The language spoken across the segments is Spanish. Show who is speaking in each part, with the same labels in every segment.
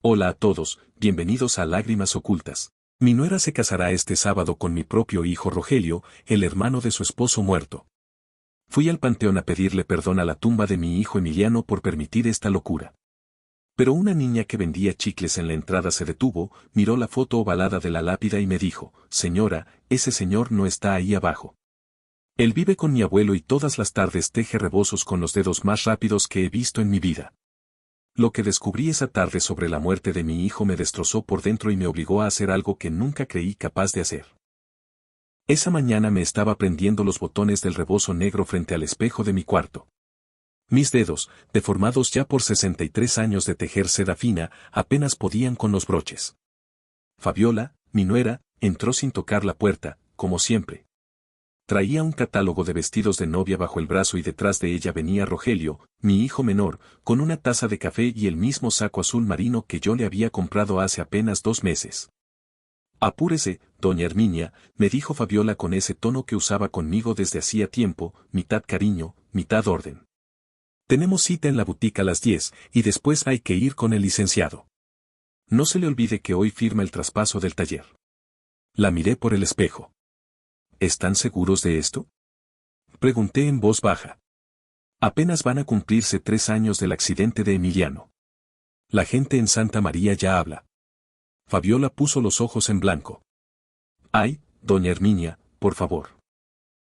Speaker 1: Hola a todos, bienvenidos a Lágrimas Ocultas. Mi nuera se casará este sábado con mi propio hijo Rogelio, el hermano de su esposo muerto. Fui al panteón a pedirle perdón a la tumba de mi hijo Emiliano por permitir esta locura. Pero una niña que vendía chicles en la entrada se detuvo, miró la foto ovalada de la lápida y me dijo: «Señora, ese señor no está ahí abajo. Él vive con mi abuelo y todas las tardes teje rebozos con los dedos más rápidos que he visto en mi vida». Lo que descubrí esa tarde sobre la muerte de mi hijo me destrozó por dentro y me obligó a hacer algo que nunca creí capaz de hacer. Esa mañana me estaba prendiendo los botones del rebozo negro frente al espejo de mi cuarto. Mis dedos, deformados ya por 63 años de tejer seda fina, apenas podían con los broches. Fabiola, mi nuera, entró sin tocar la puerta, como siempre. Traía un catálogo de vestidos de novia bajo el brazo y detrás de ella venía Rogelio, mi hijo menor, con una taza de café y el mismo saco azul marino que yo le había comprado hace apenas 2 meses. «Apúrese, doña Herminia», me dijo Fabiola con ese tono que usaba conmigo desde hacía tiempo, mitad cariño, mitad orden. «Tenemos cita en la boutique a las 10, y después hay que ir con el licenciado. No se le olvide que hoy firma el traspaso del taller». La miré por el espejo. «¿Están seguros de esto?», pregunté en voz baja. Apenas van a cumplirse 3 años del accidente de Emiliano. La gente en Santa María ya habla. Fabiola puso los ojos en blanco. «Ay, doña Herminia, por favor.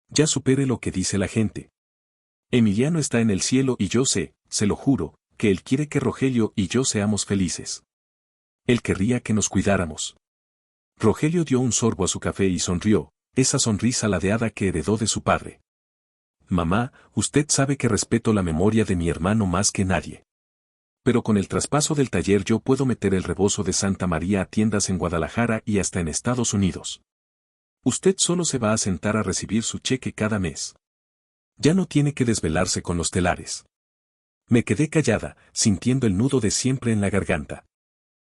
Speaker 1: Ya supere lo que dice la gente. Emiliano está en el cielo y yo sé, se lo juro, que él quiere que Rogelio y yo seamos felices. Él querría que nos cuidáramos». Rogelio dio un sorbo a su café y sonrió, esa sonrisa ladeada que heredó de su padre. «Mamá, usted sabe que respeto la memoria de mi hermano más que nadie. Pero con el traspaso del taller yo puedo meter el rebozo de Santa María a tiendas en Guadalajara y hasta en Estados Unidos. Usted solo se va a sentar a recibir su cheque cada mes. Ya no tiene que desvelarse con los telares». Me quedé callada, sintiendo el nudo de siempre en la garganta.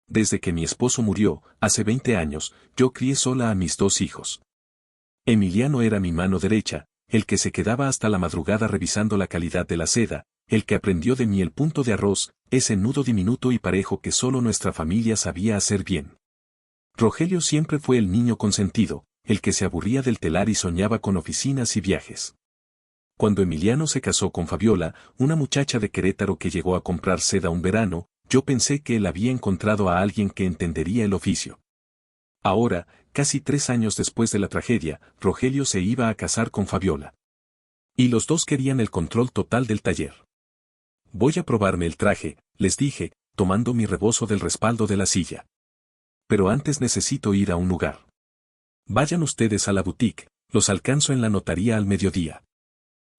Speaker 1: Desde que mi esposo murió, hace 20 años, yo crié sola a mis 2 hijos. Emiliano era mi mano derecha, el que se quedaba hasta la madrugada revisando la calidad de la seda, el que aprendió de mí el punto de arroz, ese nudo diminuto y parejo que solo nuestra familia sabía hacer bien. Rogelio siempre fue el niño consentido, el que se aburría del telar y soñaba con oficinas y viajes. Cuando Emiliano se casó con Fabiola, una muchacha de Querétaro que llegó a comprar seda un verano, yo pensé que él había encontrado a alguien que entendería el oficio. Ahora, casi 3 años después de la tragedia, Rogelio se iba a casar con Fabiola. Y los dos querían el control total del taller. «Voy a probarme el traje», les dije, tomando mi rebozo del respaldo de la silla. «Pero antes necesito ir a un lugar. Vayan ustedes a la boutique, los alcanzo en la notaría al mediodía».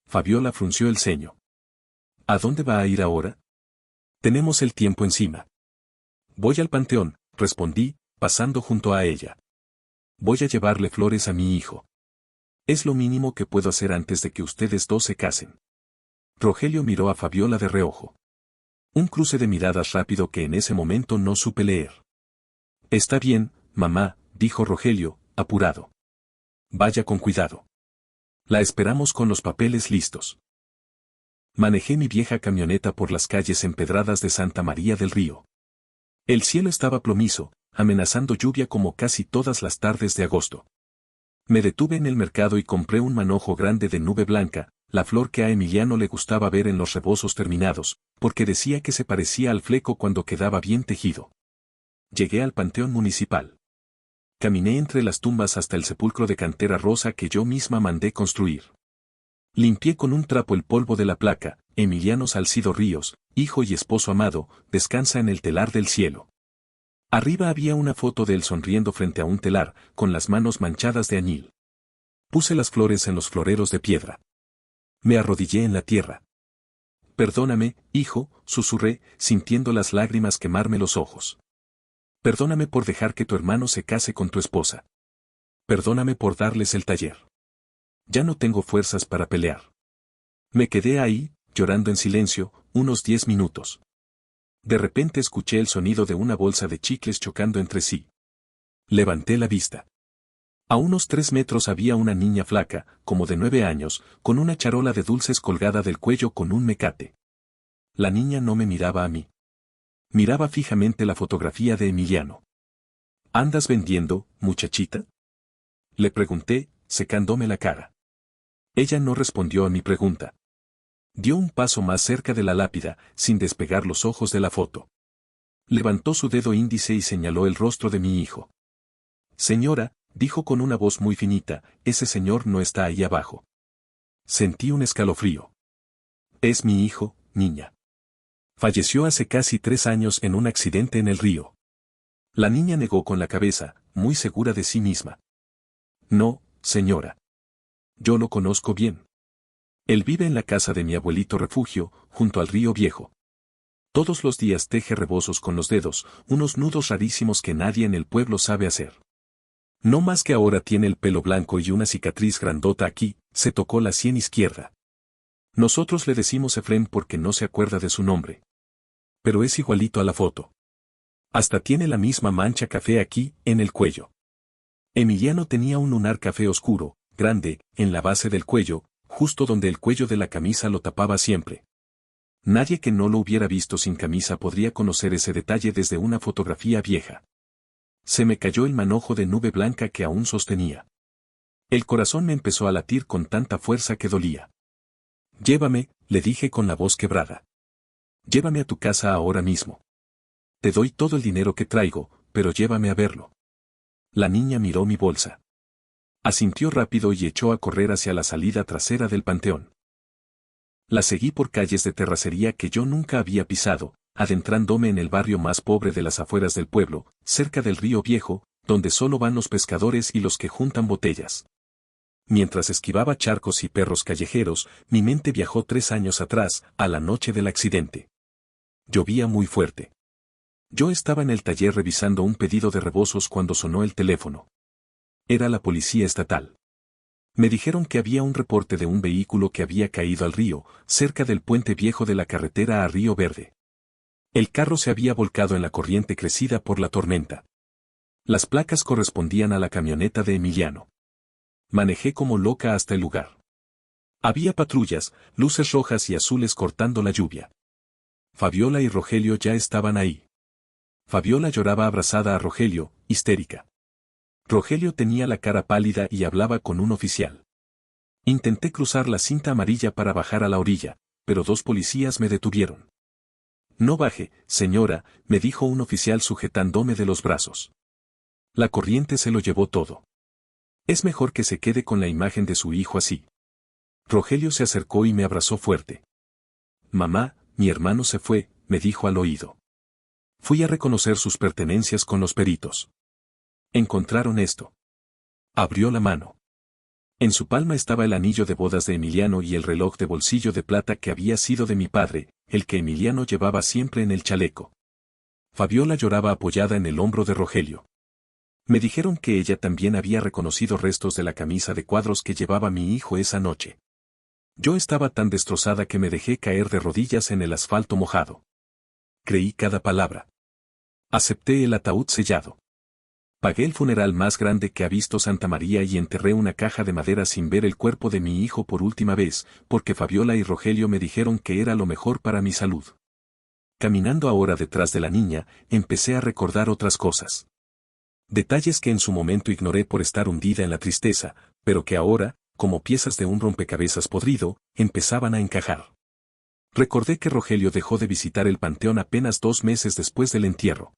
Speaker 1: Fabiola frunció el ceño. «¿A dónde va a ir ahora? Tenemos el tiempo encima». «Voy al panteón», respondí, pasando junto a ella. «Voy a llevarle flores a mi hijo. Es lo mínimo que puedo hacer antes de que ustedes dos se casen». Rogelio miró a Fabiola de reojo. Un cruce de miradas rápido que en ese momento no supe leer. «Está bien, mamá», dijo Rogelio, apurado. «Vaya con cuidado. La esperamos con los papeles listos». Manejé mi vieja camioneta por las calles empedradas de Santa María del Río. El cielo estaba plomizo, amenazando lluvia como casi todas las tardes de agosto. Me detuve en el mercado y compré un manojo grande de nube blanca, la flor que a Emiliano le gustaba ver en los rebozos terminados, porque decía que se parecía al fleco cuando quedaba bien tejido. Llegué al panteón municipal. Caminé entre las tumbas hasta el sepulcro de cantera rosa que yo misma mandé construir. Limpié con un trapo el polvo de la placa: «Emiliano Salcido Ríos, hijo y esposo amado, descansa en el telar del cielo». Arriba había una foto de él sonriendo frente a un telar, con las manos manchadas de añil. Puse las flores en los floreros de piedra. Me arrodillé en la tierra. «Perdóname, hijo», susurré, sintiendo las lágrimas quemarme los ojos. «Perdóname por dejar que tu hermano se case con tu esposa. Perdóname por darles el taller. Ya no tengo fuerzas para pelear». Me quedé ahí, llorando en silencio, unos 10 minutos. De repente escuché el sonido de una bolsa de chicles chocando entre sí. Levanté la vista. A unos 3 metros había una niña flaca, como de 9 años, con una charola de dulces colgada del cuello con un mecate. La niña no me miraba a mí. Miraba fijamente la fotografía de Emiliano. ¿Andas vendiendo, muchachita? Le pregunté, secándome la cara. Ella no respondió a mi pregunta. Dio un paso más cerca de la lápida, sin despegar los ojos de la foto. Levantó su dedo índice y señaló el rostro de mi hijo. Señora, dijo con una voz muy finita, ese señor no está ahí abajo. Sentí un escalofrío. Es mi hijo, niña. Falleció hace casi 3 años en un accidente en el río. La niña negó con la cabeza, muy segura de sí misma. No, señora. Yo lo conozco bien. Él vive en la casa de mi abuelito refugio, junto al río viejo. Todos los días teje rebozos con los dedos, unos nudos rarísimos que nadie en el pueblo sabe hacer. No más que ahora tiene el pelo blanco y una cicatriz grandota aquí, se tocó la sien izquierda. Nosotros le decimos Efrén porque no se acuerda de su nombre. Pero es igualito a la foto. Hasta tiene la misma mancha café aquí, en el cuello. Emiliano tenía un lunar café oscuro, grande, en la base del cuello, justo donde el cuello de la camisa lo tapaba siempre. Nadie que no lo hubiera visto sin camisa podría conocer ese detalle desde una fotografía vieja. Se me cayó el manojo de nube blanca que aún sostenía. El corazón me empezó a latir con tanta fuerza que dolía. Llévame, le dije con la voz quebrada. Llévame a tu casa ahora mismo. Te doy todo el dinero que traigo, pero llévame a verlo. La niña miró mi bolsa. Asintió rápido y echó a correr hacia la salida trasera del panteón. La seguí por calles de terracería que yo nunca había pisado, adentrándome en el barrio más pobre de las afueras del pueblo, cerca del río viejo, donde solo van los pescadores y los que juntan botellas. Mientras esquivaba charcos y perros callejeros, mi mente viajó 3 años atrás, a la noche del accidente. Llovía muy fuerte. Yo estaba en el taller revisando un pedido de rebozos cuando sonó el teléfono. Era la policía estatal. Me dijeron que había un reporte de un vehículo que había caído al río, cerca del puente viejo de la carretera a Río Verde. El carro se había volcado en la corriente crecida por la tormenta. Las placas correspondían a la camioneta de Emiliano. Manejé como loca hasta el lugar. Había patrullas, luces rojas y azules cortando la lluvia. Fabiola y Rogelio ya estaban ahí. Fabiola lloraba abrazada a Rogelio, histérica. Rogelio tenía la cara pálida y hablaba con un oficial. Intenté cruzar la cinta amarilla para bajar a la orilla, pero 2 policías me detuvieron. No baje, señora, me dijo un oficial sujetándome de los brazos. La corriente se lo llevó todo. Es mejor que se quede con la imagen de su hijo así. Rogelio se acercó y me abrazó fuerte. Mamá, mi hermano se fue, me dijo al oído. Fui a reconocer sus pertenencias con los peritos. Encontraron esto. Abrió la mano. En su palma estaba el anillo de bodas de Emiliano y el reloj de bolsillo de plata que había sido de mi padre, el que Emiliano llevaba siempre en el chaleco. Fabiola lloraba apoyada en el hombro de Rogelio. Me dijeron que ella también había reconocido restos de la camisa de cuadros que llevaba mi hijo esa noche. Yo estaba tan destrozada que me dejé caer de rodillas en el asfalto mojado. Creí cada palabra. Acepté el ataúd sellado. Pagué el funeral más grande que ha visto Santa María y enterré una caja de madera sin ver el cuerpo de mi hijo por última vez, porque Fabiola y Rogelio me dijeron que era lo mejor para mi salud. Caminando ahora detrás de la niña, empecé a recordar otras cosas. Detalles que en su momento ignoré por estar hundida en la tristeza, pero que ahora, como piezas de un rompecabezas podrido, empezaban a encajar. Recordé que Rogelio dejó de visitar el panteón apenas 2 meses después del entierro.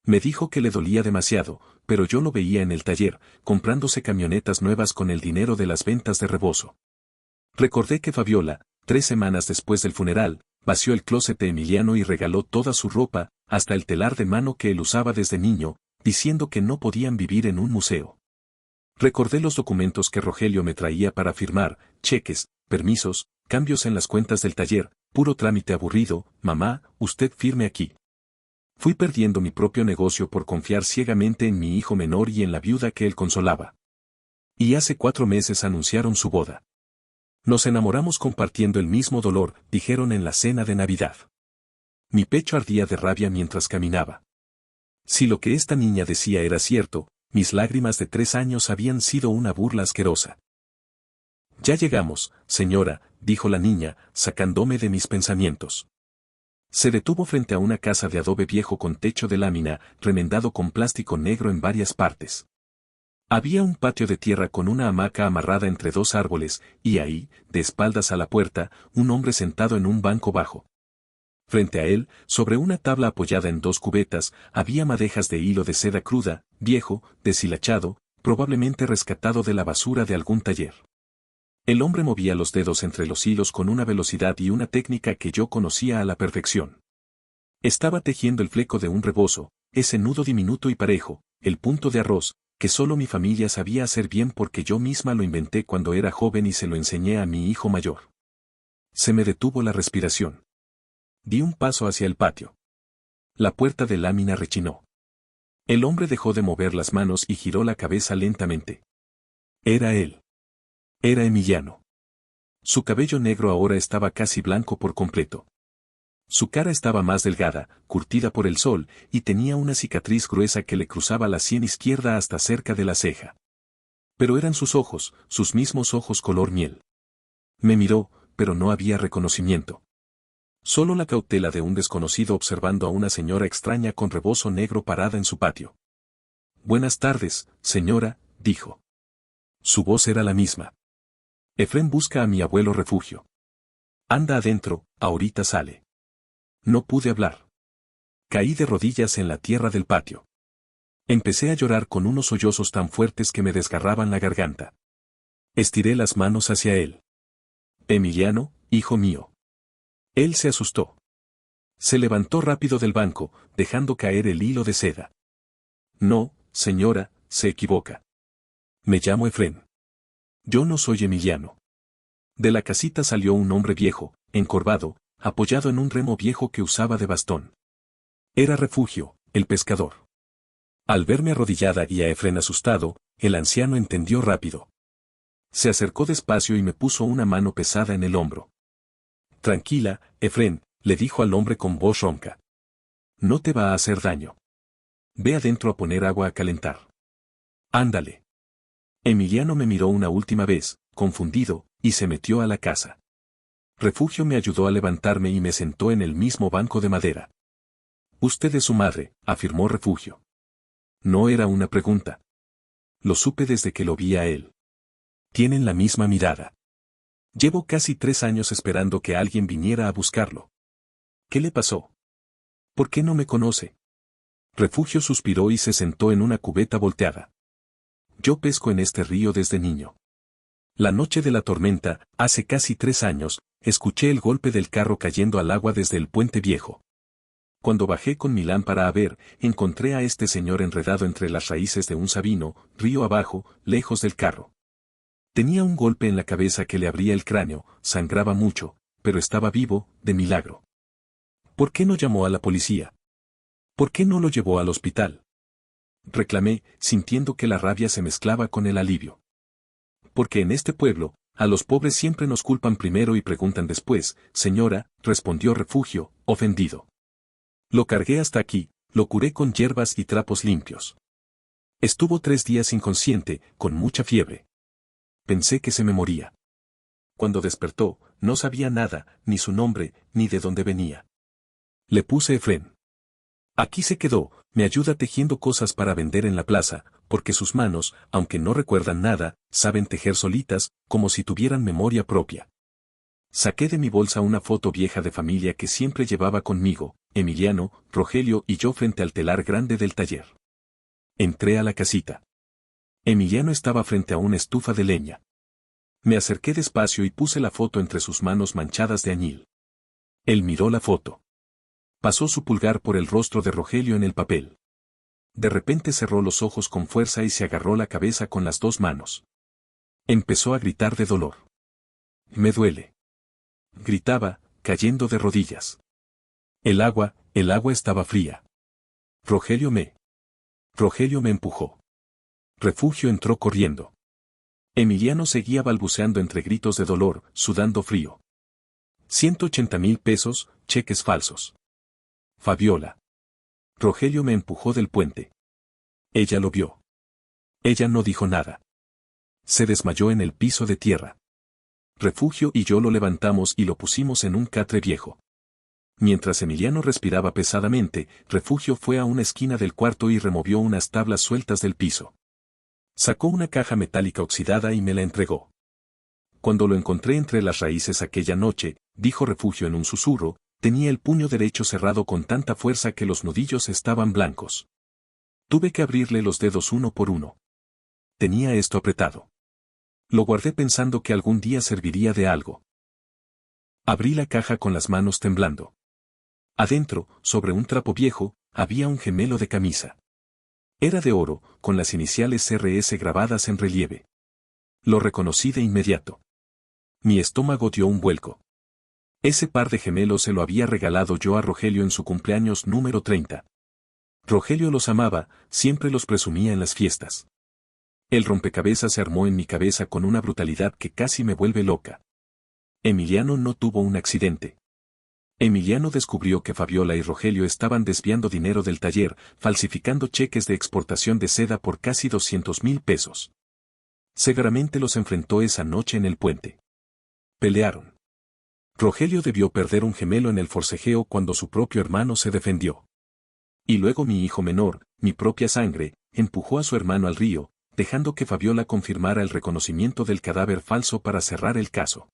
Speaker 1: Me dijo que le dolía demasiado, pero yo lo veía en el taller, comprándose camionetas nuevas con el dinero de las ventas de rebozo. Recordé que Fabiola, 3 semanas después del funeral, vació el closet de Emiliano y regaló toda su ropa, hasta el telar de mano que él usaba desde niño, diciendo que no podían vivir en un museo. Recordé los documentos que Rogelio me traía para firmar, cheques, permisos, cambios en las cuentas del taller, puro trámite aburrido. Mamá, usted firme aquí. Fui perdiendo mi propio negocio por confiar ciegamente en mi hijo menor y en la viuda que él consolaba. Y hace 4 meses anunciaron su boda. Nos enamoramos compartiendo el mismo dolor, dijeron en la cena de Navidad. Mi pecho ardía de rabia mientras caminaba. Si lo que esta niña decía era cierto, mis lágrimas de 3 años habían sido una burla asquerosa. Ya llegamos, señora, dijo la niña, sacándome de mis pensamientos. Se detuvo frente a una casa de adobe viejo con techo de lámina, remendado con plástico negro en varias partes. Había un patio de tierra con una hamaca amarrada entre dos árboles, y ahí, de espaldas a la puerta, un hombre sentado en un banco bajo. Frente a él, sobre una tabla apoyada en dos cubetas, había madejas de hilo de seda cruda, viejo, deshilachado, probablemente rescatado de la basura de algún taller. El hombre movía los dedos entre los hilos con una velocidad y una técnica que yo conocía a la perfección. Estaba tejiendo el fleco de un rebozo, ese nudo diminuto y parejo, el punto de arroz, que solo mi familia sabía hacer bien porque yo misma lo inventé cuando era joven y se lo enseñé a mi hijo mayor. Se me detuvo la respiración. Di un paso hacia el patio. La puerta de lámina rechinó. El hombre dejó de mover las manos y giró la cabeza lentamente. Era él. Era Emiliano. Su cabello negro ahora estaba casi blanco por completo. Su cara estaba más delgada, curtida por el sol, y tenía una cicatriz gruesa que le cruzaba la sien izquierda hasta cerca de la ceja. Pero eran sus mismos ojos color miel. Me miró, pero no había reconocimiento. Solo la cautela de un desconocido observando a una señora extraña con rebozo negro parada en su patio. «Buenas tardes, señora», dijo. Su voz era la misma. «Efrén busca a mi abuelo refugio. Anda adentro, ahorita sale». No pude hablar. Caí de rodillas en la tierra del patio. Empecé a llorar con unos sollozos tan fuertes que me desgarraban la garganta. Estiré las manos hacia él. «Emiliano, hijo mío». Él se asustó. Se levantó rápido del banco, dejando caer el hilo de seda. «No, señora, se equivoca. Me llamo Efrén. Yo no soy Emiliano». De la casita salió un hombre viejo, encorvado, apoyado en un remo viejo que usaba de bastón. Era Refugio, el pescador. Al verme arrodillada y a Efrén asustado, el anciano entendió rápido. Se acercó despacio y me puso una mano pesada en el hombro. «Tranquila, Efrén», le dijo al hombre con voz ronca. «No te va a hacer daño. Ve adentro a poner agua a calentar. Ándale». Emiliano me miró una última vez, confundido, y se metió a la casa. Refugio me ayudó a levantarme y me sentó en el mismo banco de madera. «Usted es su madre», afirmó Refugio. No era una pregunta. Lo supe desde que lo vi a él. Tienen la misma mirada. Llevo casi 3 años esperando que alguien viniera a buscarlo. ¿Qué le pasó? ¿Por qué no me conoce? Refugio suspiró y se sentó en una cubeta volteada. Yo pesco en este río desde niño. La noche de la tormenta, hace casi 3 años, escuché el golpe del carro cayendo al agua desde el puente viejo. Cuando bajé con mi lámpara a ver, encontré a este señor enredado entre las raíces de un sabino, río abajo, lejos del carro. Tenía un golpe en la cabeza que le abría el cráneo, sangraba mucho, pero estaba vivo, de milagro. ¿Por qué no llamó a la policía? ¿Por qué no lo llevó al hospital? Reclamé, sintiendo que la rabia se mezclaba con el alivio. Porque en este pueblo, a los pobres siempre nos culpan primero y preguntan después, señora, respondió Refugio, ofendido. Lo cargué hasta aquí, lo curé con hierbas y trapos limpios. Estuvo 3 días inconsciente, con mucha fiebre. Pensé que se me moría. Cuando despertó, no sabía nada, ni su nombre, ni de dónde venía. Le puse Efrén. Aquí se quedó, me ayuda tejiendo cosas para vender en la plaza, porque sus manos, aunque no recuerdan nada, saben tejer solitas, como si tuvieran memoria propia. Saqué de mi bolsa una foto vieja de familia que siempre llevaba conmigo, Emiliano, Rogelio y yo frente al telar grande del taller. Entré a la casita. Emiliano estaba frente a una estufa de leña. Me acerqué despacio y puse la foto entre sus manos manchadas de añil. Él miró la foto. Pasó su pulgar por el rostro de Rogelio en el papel. De repente cerró los ojos con fuerza y se agarró la cabeza con las 2 manos. Empezó a gritar de dolor. «Me duele», gritaba, cayendo de rodillas. El agua estaba fría. Rogelio me empujó. Refugio entró corriendo. Emiliano seguía balbuceando entre gritos de dolor, sudando frío. 180,000 pesos, cheques falsos. Fabiola. Rogelio me empujó del puente. Ella lo vio. Ella no dijo nada. Se desmayó en el piso de tierra. Refugio y yo lo levantamos y lo pusimos en un catre viejo. Mientras Emiliano respiraba pesadamente, Refugio fue a una esquina del cuarto y removió unas tablas sueltas del piso. Sacó una caja metálica oxidada y me la entregó. Cuando lo encontré entre las raíces aquella noche, dijo Refugio en un susurro, tenía el puño derecho cerrado con tanta fuerza que los nudillos estaban blancos. Tuve que abrirle los dedos uno por uno. Tenía esto apretado. Lo guardé pensando que algún día serviría de algo. Abrí la caja con las manos temblando. Adentro, sobre un trapo viejo, había un gemelo de camisa. Era de oro, con las iniciales RS grabadas en relieve. Lo reconocí de inmediato. Mi estómago dio un vuelco. Ese par de gemelos se lo había regalado yo a Rogelio en su cumpleaños número 30. Rogelio los amaba, siempre los presumía en las fiestas. El rompecabezas se armó en mi cabeza con una brutalidad que casi me vuelve loca. Emiliano no tuvo un accidente. Emiliano descubrió que Fabiola y Rogelio estaban desviando dinero del taller, falsificando cheques de exportación de seda por casi 200.000 pesos. Severamente los enfrentó esa noche en el puente. Pelearon. Rogelio debió perder un gemelo en el forcejeo cuando su propio hermano se defendió. Y luego mi hijo menor, mi propia sangre, empujó a su hermano al río, dejando que Fabiola confirmara el reconocimiento del cadáver falso para cerrar el caso.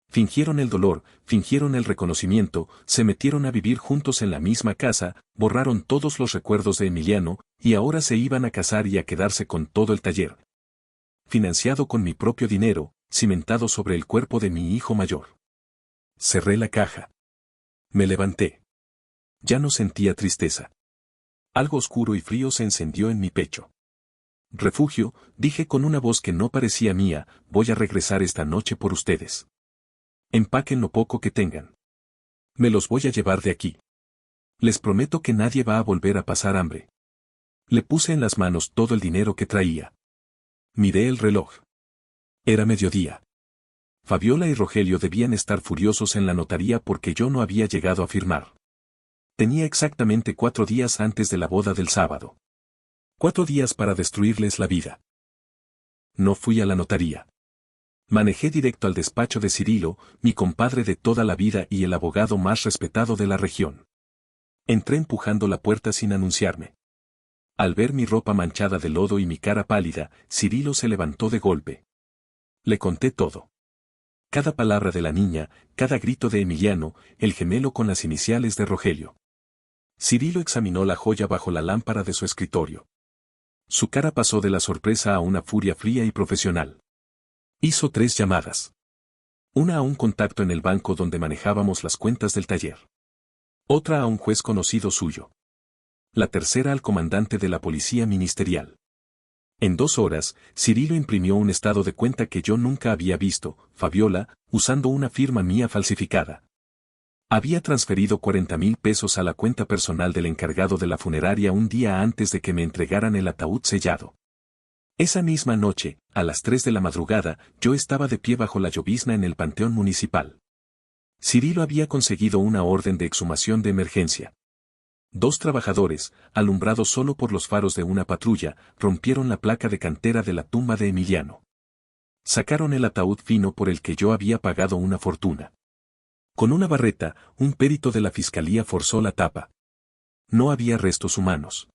Speaker 1: Fingieron el dolor, fingieron el reconocimiento, se metieron a vivir juntos en la misma casa, borraron todos los recuerdos de Emiliano, y ahora se iban a casar y a quedarse con todo el taller. Financiado con mi propio dinero, cimentado sobre el cuerpo de mi hijo mayor. Cerré la caja. Me levanté. Ya no sentía tristeza. Algo oscuro y frío se encendió en mi pecho. Refugio, dije con una voz que no parecía mía, voy a regresar esta noche por ustedes. Empaquen lo poco que tengan. Me los voy a llevar de aquí. Les prometo que nadie va a volver a pasar hambre. Le puse en las manos todo el dinero que traía. Miré el reloj. Era mediodía. Fabiola y Rogelio debían estar furiosos en la notaría porque yo no había llegado a firmar. Tenía exactamente 4 días antes de la boda del sábado. 4 días para destruirles la vida. No fui a la notaría. Manejé directo al despacho de Cirilo, mi compadre de toda la vida y el abogado más respetado de la región. Entré empujando la puerta sin anunciarme. Al ver mi ropa manchada de lodo y mi cara pálida, Cirilo se levantó de golpe. Le conté todo. Cada palabra de la niña, cada grito de Emiliano, el gemelo con las iniciales de Rogelio. Cirilo examinó la joya bajo la lámpara de su escritorio. Su cara pasó de la sorpresa a una furia fría y profesional. Hizo 3 llamadas. Una a un contacto en el banco donde manejábamos las cuentas del taller. Otra a un juez conocido suyo. La tercera al comandante de la policía ministerial. En 2 horas, Cirilo imprimió un estado de cuenta que yo nunca había visto, Fabiola, usando una firma mía falsificada. Había transferido 40.000 pesos a la cuenta personal del encargado de la funeraria un día antes de que me entregaran el ataúd sellado. Esa misma noche, a las 3 de la madrugada, yo estaba de pie bajo la llovizna en el panteón municipal. Cirilo había conseguido una orden de exhumación de emergencia. 2 trabajadores, alumbrados solo por los faros de una patrulla, rompieron la placa de cantera de la tumba de Emiliano. Sacaron el ataúd fino por el que yo había pagado una fortuna. Con una barreta, un perito de la fiscalía forzó la tapa. No había restos humanos.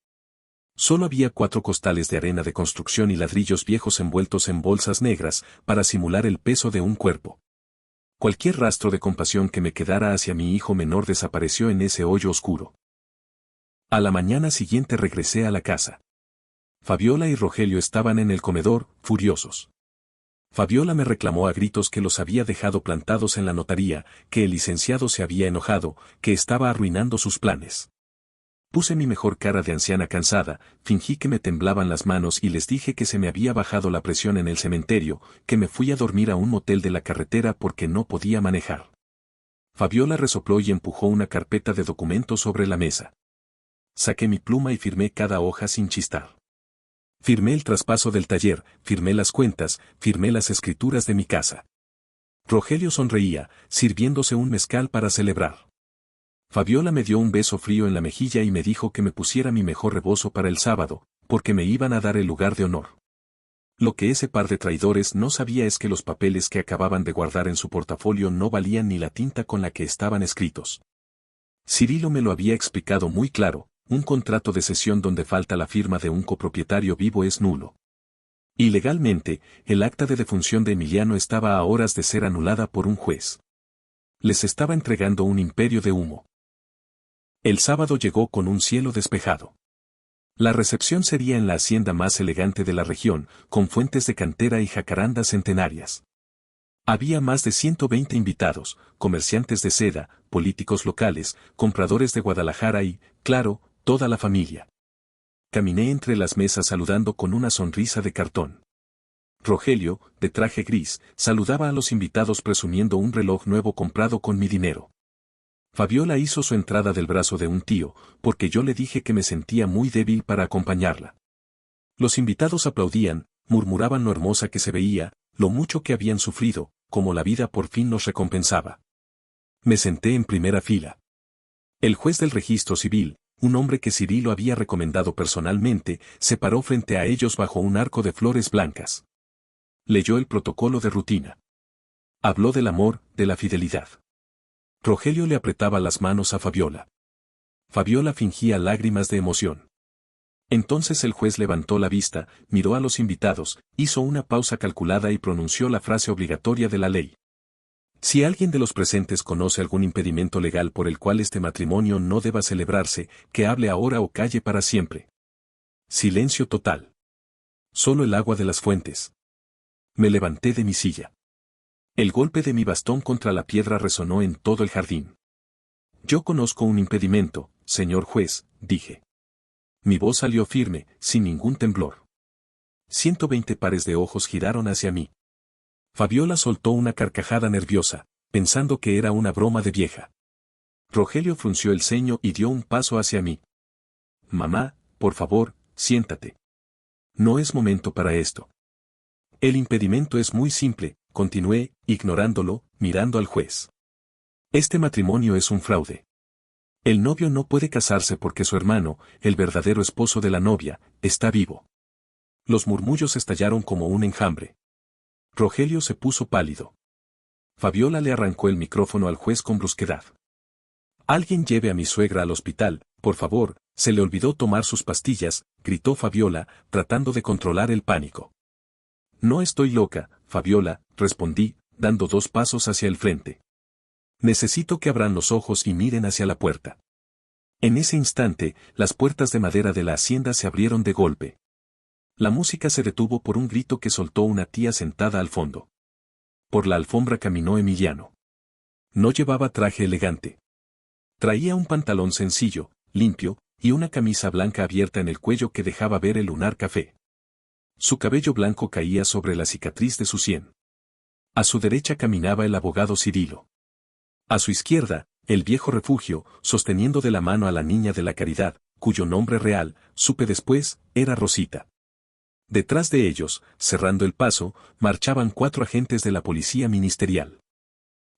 Speaker 1: Solo había 4 costales de arena de construcción y ladrillos viejos envueltos en bolsas negras, para simular el peso de un cuerpo. Cualquier rastro de compasión que me quedara hacia mi hijo menor desapareció en ese hoyo oscuro. A la mañana siguiente regresé a la casa. Fabiola y Rogelio estaban en el comedor, furiosos. Fabiola me reclamó a gritos que los había dejado plantados en la notaría, que el licenciado se había enojado, que estaba arruinando sus planes. Puse mi mejor cara de anciana cansada, fingí que me temblaban las manos y les dije que se me había bajado la presión en el cementerio, que me fui a dormir a un motel de la carretera porque no podía manejar. Fabiola resopló y empujó una carpeta de documentos sobre la mesa. Saqué mi pluma y firmé cada hoja sin chistar. Firmé el traspaso del taller, firmé las cuentas, firmé las escrituras de mi casa. Rogelio sonreía, sirviéndose un mezcal para celebrar. Fabiola me dio un beso frío en la mejilla y me dijo que me pusiera mi mejor rebozo para el sábado, porque me iban a dar el lugar de honor. Lo que ese par de traidores no sabía es que los papeles que acababan de guardar en su portafolio no valían ni la tinta con la que estaban escritos. Cirilo me lo había explicado muy claro, un contrato de cesión donde falta la firma de un copropietario vivo es nulo. Y legalmente, el acta de defunción de Emiliano estaba a horas de ser anulada por un juez. Les estaba entregando un imperio de humo. El sábado llegó con un cielo despejado. La recepción sería en la hacienda más elegante de la región, con fuentes de cantera y jacarandas centenarias. Había más de 120 invitados, comerciantes de seda, políticos locales, compradores de Guadalajara y, claro, toda la familia. Caminé entre las mesas saludando con una sonrisa de cartón. Rogelio, de traje gris, saludaba a los invitados presumiendo un reloj nuevo comprado con mi dinero. Fabiola hizo su entrada del brazo de un tío, porque yo le dije que me sentía muy débil para acompañarla. Los invitados aplaudían, murmuraban lo hermosa que se veía, lo mucho que habían sufrido, como la vida por fin nos recompensaba. Me senté en primera fila. El juez del registro civil, un hombre que Cirilo había recomendado personalmente, se paró frente a ellos bajo un arco de flores blancas. Leyó el protocolo de rutina. Habló del amor, de la fidelidad. Rogelio le apretaba las manos a Fabiola. Fabiola fingía lágrimas de emoción. Entonces el juez levantó la vista, miró a los invitados, hizo una pausa calculada y pronunció la frase obligatoria de la ley. Si alguien de los presentes conoce algún impedimento legal por el cual este matrimonio no deba celebrarse, que hable ahora o calle para siempre. Silencio total. Solo el agua de las fuentes. Me levanté de mi silla. El golpe de mi bastón contra la piedra resonó en todo el jardín. Yo conozco un impedimento, señor juez, dije. Mi voz salió firme, sin ningún temblor. 120 pares de ojos giraron hacia mí. Fabiola soltó una carcajada nerviosa, pensando que era una broma de vieja. Rogelio frunció el ceño y dio un paso hacia mí. Mamá, por favor, siéntate. No es momento para esto. El impedimento es muy simple, continué, ignorándolo, mirando al juez. Este matrimonio es un fraude. El novio no puede casarse porque su hermano, el verdadero esposo de la novia, está vivo. Los murmullos estallaron como un enjambre. Rogelio se puso pálido. Fabiola le arrancó el micrófono al juez con brusquedad. Alguien lleve a mi suegra al hospital, por favor, se le olvidó tomar sus pastillas, gritó Fabiola, tratando de controlar el pánico. No estoy loca, Fabiola, respondí, dando 2 pasos hacia el frente. Necesito que abran los ojos y miren hacia la puerta. En ese instante, las puertas de madera de la hacienda se abrieron de golpe. La música se detuvo por un grito que soltó una tía sentada al fondo. Por la alfombra caminó Emiliano. No llevaba traje elegante. Traía un pantalón sencillo, limpio, y una camisa blanca abierta en el cuello que dejaba ver el lunar café. Su cabello blanco caía sobre la cicatriz de su sien. A su derecha caminaba el abogado Cirilo. A su izquierda, el viejo refugio, sosteniendo de la mano a la niña de la caridad, cuyo nombre real, supe después, era Rosita. Detrás de ellos, cerrando el paso, marchaban 4 agentes de la policía ministerial.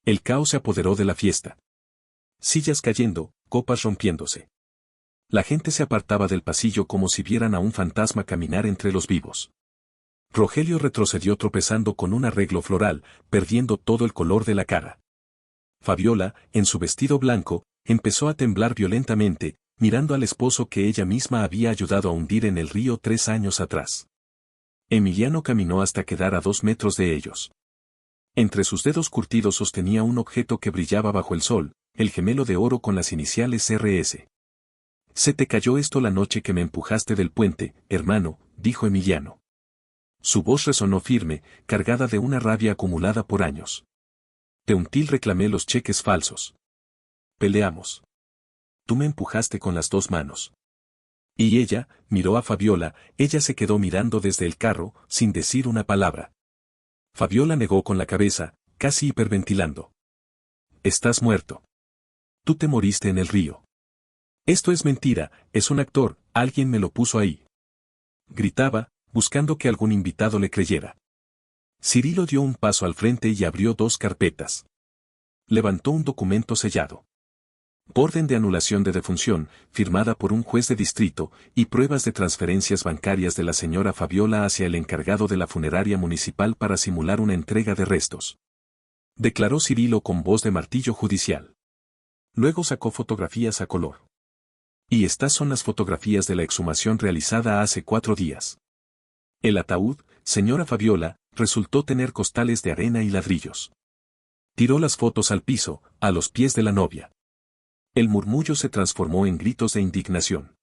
Speaker 1: El caos se apoderó de la fiesta. Sillas cayendo, copas rompiéndose. La gente se apartaba del pasillo como si vieran a un fantasma caminar entre los vivos. Rogelio retrocedió tropezando con un arreglo floral, perdiendo todo el color de la cara. Fabiola, en su vestido blanco, empezó a temblar violentamente, mirando al esposo que ella misma había ayudado a hundir en el río 3 años atrás. Emiliano caminó hasta quedar a 2 metros de ellos. Entre sus dedos curtidos sostenía un objeto que brillaba bajo el sol, el gemelo de oro con las iniciales RS. Se te cayó esto la noche que me empujaste del puente, hermano, dijo Emiliano. Su voz resonó firme, cargada de una rabia acumulada por años. Teuntil reclamé los cheques falsos. Peleamos. Tú me empujaste con las 2 manos. Y ella, miró a Fabiola, ella se quedó mirando desde el carro, sin decir una palabra. Fabiola negó con la cabeza, casi hiperventilando. Estás muerto. Tú te moriste en el río. Esto es mentira, es un actor, alguien me lo puso ahí. Gritaba, buscando que algún invitado le creyera. Cirilo dio un paso al frente y abrió 2 carpetas. Levantó un documento sellado. Orden de anulación de defunción, firmada por un juez de distrito, y pruebas de transferencias bancarias de la señora Fabiola hacia el encargado de la funeraria municipal para simular una entrega de restos. Declaró Cirilo con voz de martillo judicial. Luego sacó fotografías a color. Y estas son las fotografías de la exhumación realizada hace 4 días. El ataúd, señora Fabiola, resultó tener costales de arena y ladrillos. Tiró las fotos al piso, a los pies de la novia. El murmullo se transformó en gritos de indignación.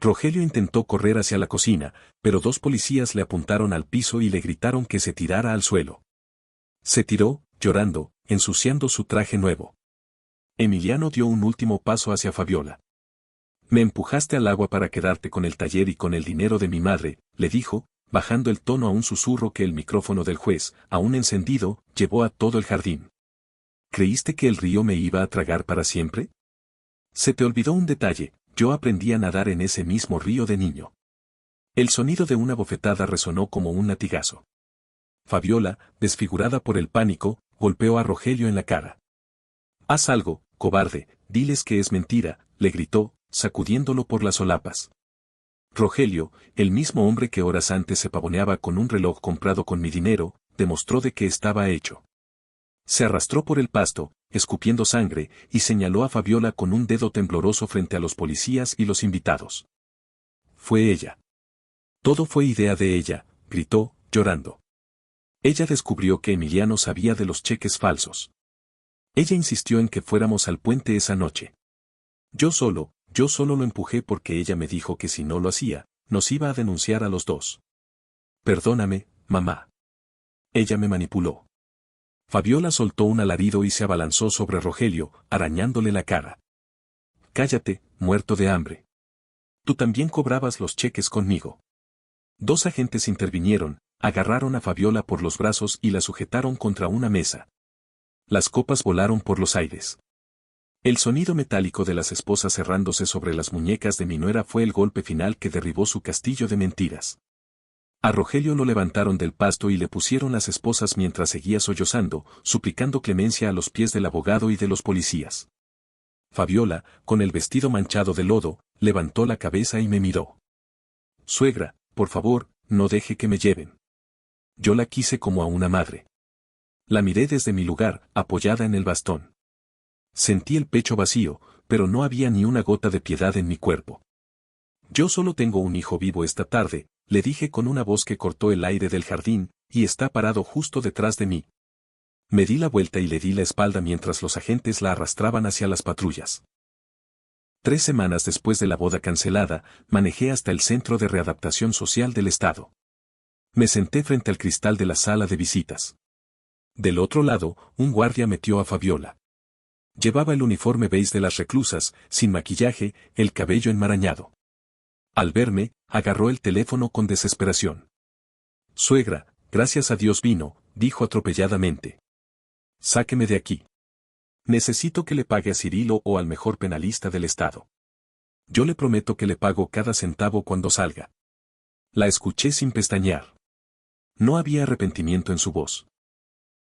Speaker 1: Rogelio intentó correr hacia la cocina, pero 2 policías le apuntaron al piso y le gritaron que se tirara al suelo. Se tiró, llorando, ensuciando su traje nuevo. Emiliano dio un último paso hacia Fabiola. Me empujaste al agua para quedarte con el taller y con el dinero de mi madre, le dijo, bajando el tono a un susurro que el micrófono del juez, aún encendido, llevó a todo el jardín. ¿Creíste que el río me iba a tragar para siempre? Se te olvidó un detalle, yo aprendí a nadar en ese mismo río de niño. El sonido de una bofetada resonó como un latigazo. Fabiola, desfigurada por el pánico, golpeó a Rogelio en la cara. Haz algo, cobarde, diles que es mentira, le gritó, sacudiéndolo por las solapas. Rogelio, el mismo hombre que horas antes se pavoneaba con un reloj comprado con mi dinero, demostró de qué estaba hecho. Se arrastró por el pasto, escupiendo sangre, y señaló a Fabiola con un dedo tembloroso frente a los policías y los invitados. Fue ella. Todo fue idea de ella, gritó, llorando. Ella descubrió que Emiliano sabía de los cheques falsos. Ella insistió en que fuéramos al puente esa noche. Yo solo lo empujé porque ella me dijo que si no lo hacía, nos iba a denunciar a los 2. Perdóname, mamá. Ella me manipuló. Fabiola soltó un alarido y se abalanzó sobre Rogelio, arañándole la cara. Cállate, muerto de hambre. Tú también cobrabas los cheques conmigo. 2 agentes intervinieron, agarraron a Fabiola por los brazos y la sujetaron contra una mesa. Las copas volaron por los aires. El sonido metálico de las esposas cerrándose sobre las muñecas de mi nuera fue el golpe final que derribó su castillo de mentiras. A Rogelio lo levantaron del pasto y le pusieron las esposas mientras seguía sollozando, suplicando clemencia a los pies del abogado y de los policías. Fabiola, con el vestido manchado de lodo, levantó la cabeza y me miró. Suegra, por favor, no deje que me lleven. Yo la quise como a una madre. La miré desde mi lugar, apoyada en el bastón. Sentí el pecho vacío, pero no había ni una gota de piedad en mi cuerpo. Yo solo tengo un hijo vivo esta tarde, le dije con una voz que cortó el aire del jardín, y está parado justo detrás de mí. Me di la vuelta y le di la espalda mientras los agentes la arrastraban hacia las patrullas. 3 semanas después de la boda cancelada, manejé hasta el Centro de Readaptación Social del Estado. Me senté frente al cristal de la sala de visitas. Del otro lado, un guardia metió a Fabiola. Llevaba el uniforme beige de las reclusas, sin maquillaje, el cabello enmarañado. Al verme, agarró el teléfono con desesperación. Suegra, gracias a Dios vino, dijo atropelladamente. Sáqueme de aquí. Necesito que le pague a Cirilo o al mejor penalista del estado. Yo le prometo que le pago cada centavo cuando salga. La escuché sin pestañear. No había arrepentimiento en su voz.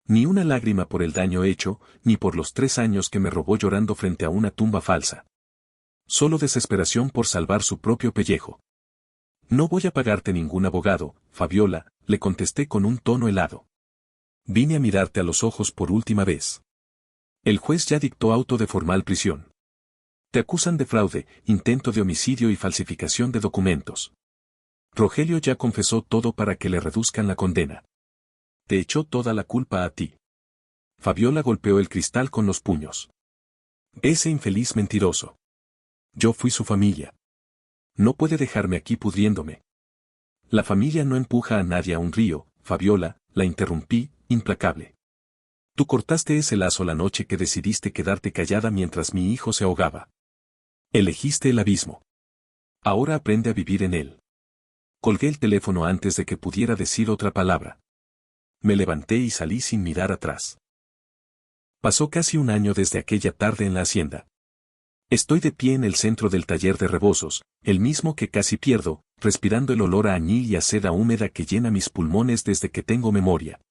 Speaker 1: Ni una lágrima por el daño hecho, ni por los 3 años que me robó llorando frente a una tumba falsa. Solo desesperación por salvar su propio pellejo. No voy a pagarte ningún abogado, Fabiola, le contesté con un tono helado. Vine a mirarte a los ojos por última vez. El juez ya dictó auto de formal prisión. Te acusan de fraude, intento de homicidio y falsificación de documentos. Rogelio ya confesó todo para que le reduzcan la condena. Te echó toda la culpa a ti. Fabiola golpeó el cristal con los puños. Ese infeliz mentiroso. Yo fui su familia. No puede dejarme aquí pudriéndome. La familia no empuja a nadie a un río, Fabiola, la interrumpí, implacable. Tú cortaste ese lazo la noche que decidiste quedarte callada mientras mi hijo se ahogaba. Elegiste el abismo. Ahora aprende a vivir en él. Colgué el teléfono antes de que pudiera decir otra palabra. Me levanté y salí sin mirar atrás. Pasó casi un año desde aquella tarde en la hacienda. Estoy de pie en el centro del taller de rebozos, el mismo que casi pierdo, respirando el olor a añil y a seda húmeda que llena mis pulmones desde que tengo memoria.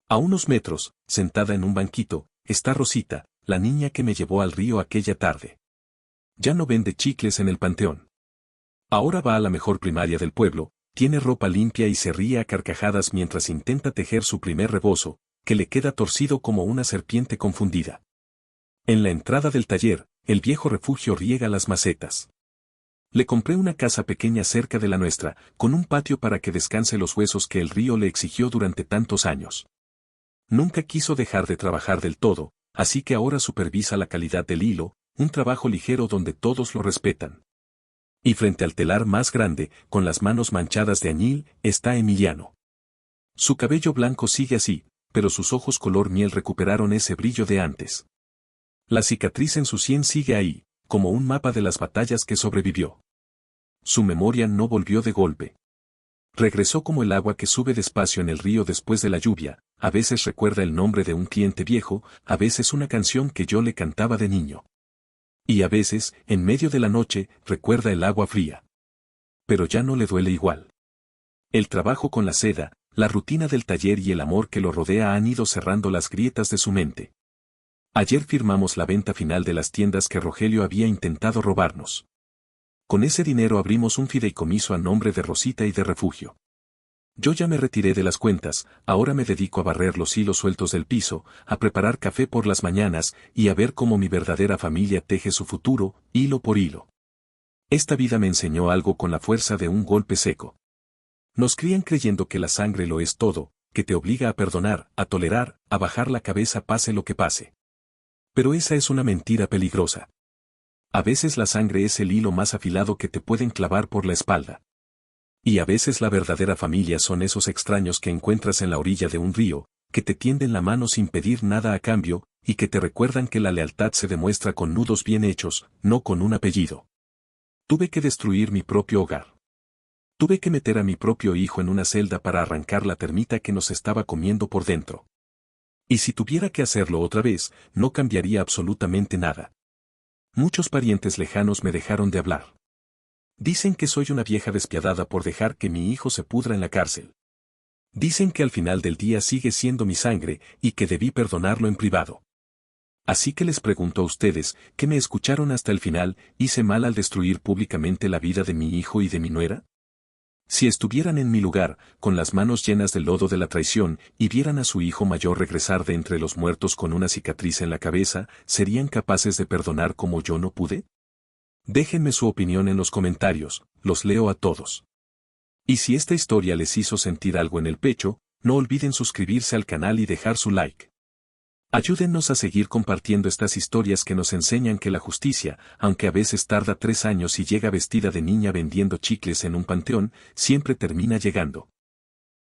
Speaker 1: A unos metros, sentada en un banquito, está Rosita, la niña que me llevó al río aquella tarde. Ya no vende chicles en el panteón. Ahora va a la mejor primaria del pueblo, tiene ropa limpia y se ríe a carcajadas mientras intenta tejer su primer rebozo, que le queda torcido como una serpiente confundida. En la entrada del taller, el viejo refugio riega las macetas. Le compré una casa pequeña cerca de la nuestra, con un patio para que descanse los huesos que el río le exigió durante tantos años. Nunca quiso dejar de trabajar del todo, así que ahora supervisa la calidad del hilo, un trabajo ligero donde todos lo respetan. Y frente al telar más grande, con las manos manchadas de añil, está Emiliano. Su cabello blanco sigue así, pero sus ojos color miel recuperaron ese brillo de antes. La cicatriz en su sien sigue ahí, como un mapa de las batallas que sobrevivió. Su memoria no volvió de golpe. Regresó como el agua que sube despacio en el río después de la lluvia, a veces recuerda el nombre de un cliente viejo, a veces una canción que yo le cantaba de niño. Y a veces, en medio de la noche, recuerda el agua fría. Pero ya no le duele igual. El trabajo con la seda, la rutina del taller y el amor que lo rodea han ido cerrando las grietas de su mente. Ayer firmamos la venta final de las tiendas que Rogelio había intentado robarnos. Con ese dinero abrimos un fideicomiso a nombre de Rosita y de Refugio. Yo ya me retiré de las cuentas, ahora me dedico a barrer los hilos sueltos del piso, a preparar café por las mañanas y a ver cómo mi verdadera familia teje su futuro, hilo por hilo. Esta vida me enseñó algo con la fuerza de un golpe seco. Nos crían creyendo que la sangre lo es todo, que te obliga a perdonar, a tolerar, a bajar la cabeza pase lo que pase. Pero esa es una mentira peligrosa. A veces la sangre es el hilo más afilado que te pueden clavar por la espalda. Y a veces la verdadera familia son esos extraños que encuentras en la orilla de un río, que te tienden la mano sin pedir nada a cambio, y que te recuerdan que la lealtad se demuestra con nudos bien hechos, no con un apellido. Tuve que destruir mi propio hogar. Tuve que meter a mi propio hijo en una celda para arrancar la termita que nos estaba comiendo por dentro. Y si tuviera que hacerlo otra vez, no cambiaría absolutamente nada. Muchos parientes lejanos me dejaron de hablar. Dicen que soy una vieja despiadada por dejar que mi hijo se pudra en la cárcel. Dicen que al final del día sigue siendo mi sangre y que debí perdonarlo en privado. Así que les pregunto a ustedes, que me escucharon hasta el final, ¿hice mal al destruir públicamente la vida de mi hijo y de mi nuera? Si estuvieran en mi lugar, con las manos llenas del lodo de la traición, y vieran a su hijo mayor regresar de entre los muertos con una cicatriz en la cabeza, ¿serían capaces de perdonar como yo no pude? Déjenme su opinión en los comentarios, los leo a todos. Y si esta historia les hizo sentir algo en el pecho, no olviden suscribirse al canal y dejar su like. Ayúdennos a seguir compartiendo estas historias que nos enseñan que la justicia, aunque a veces tarda 3 años y llega vestida de niña vendiendo chicles en un panteón, siempre termina llegando.